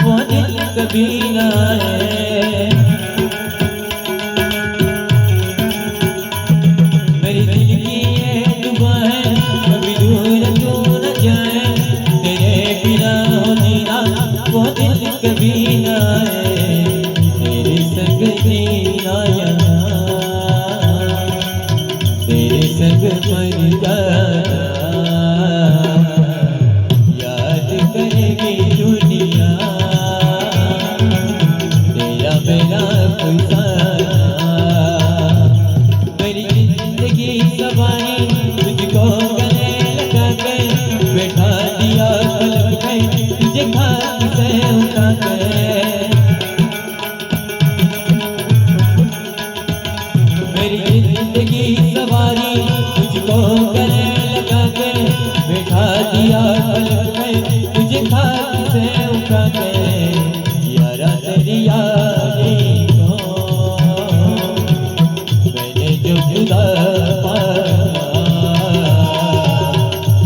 वो दिन कभी न आए। मेरी दिल की ये दुआ है कभी दूर तू न जाए, तेरे बिना हो जीना वो दिन कभी न आए। तेरे संग जीना यहाँ, तेरे संग मर जाना, याद करेगी दुनिया तेरा मेरा फसाना। मेरी जिंदगी सवारी तुझको गले लगा के, बैठा दिया पलक पे तुझे खाक से उठा के। मेरी जिंदगी सवारी तुझको गले लगा के, बैठा दिया पलक पे तुझे खाक से उठा के। यारा तेरी यादें को मैंने जो खुदा पाया,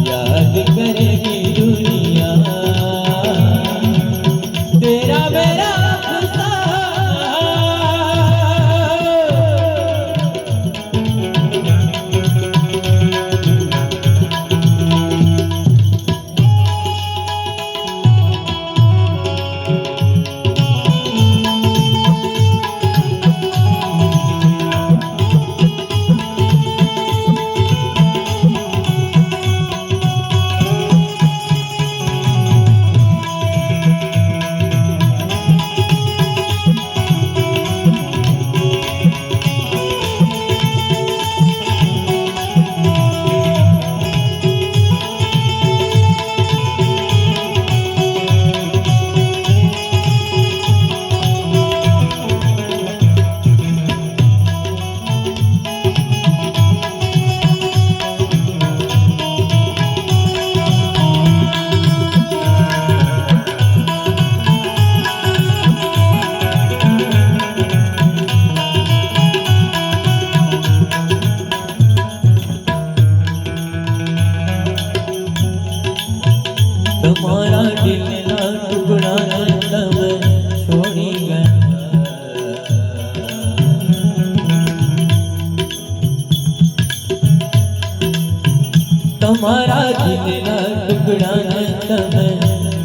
याद करेगी दुनिया तेरा मेरा तुम्हारा दिल ना टुकड़ा तब छोड़ी गया। तुम्हारा दिल ना टुकड़ा तब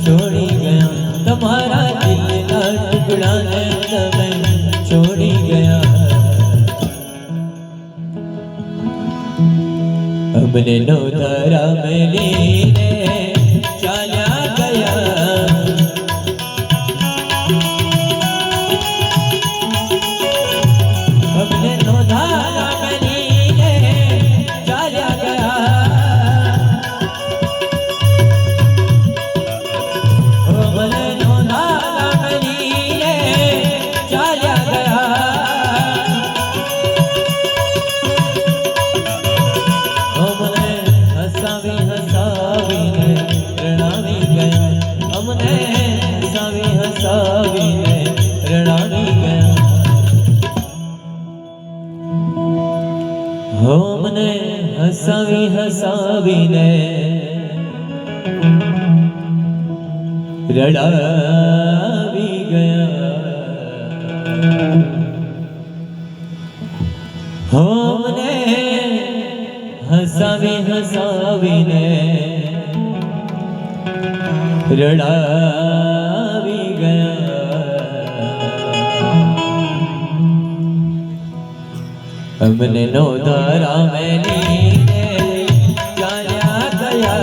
छोड़ी गया, तुम्हारा दिल ना टुकड़ा तब छोड़ी गया। हमने नो धारा में लीने चला गया, हमने नो धारा में लीने चला गया। हमने नो धारा में लीने चला गया। हमने हंसावी हंसावी ने रणावी गया, हमने हंसावी हंसावी ने रणावी गया। हमने हंसावी हंसावी ने रणावी गया। हमने हंसावी हंसावी ने रड़ावी गया। हमने नो धारा में लीने चला गया।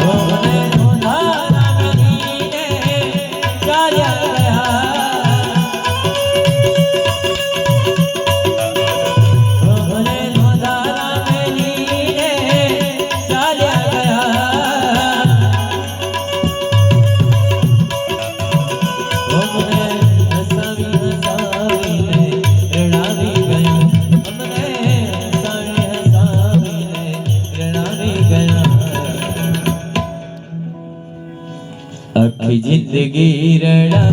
हमने नो धारा में लीने चला गया। हमने नो धारा में लीने चला गया। हमने हंसावी हंसावी ने रड़ावी गया, हमने हंसावी हंसावी ने रड़ावी गया। आखी जिंदगी रड़ा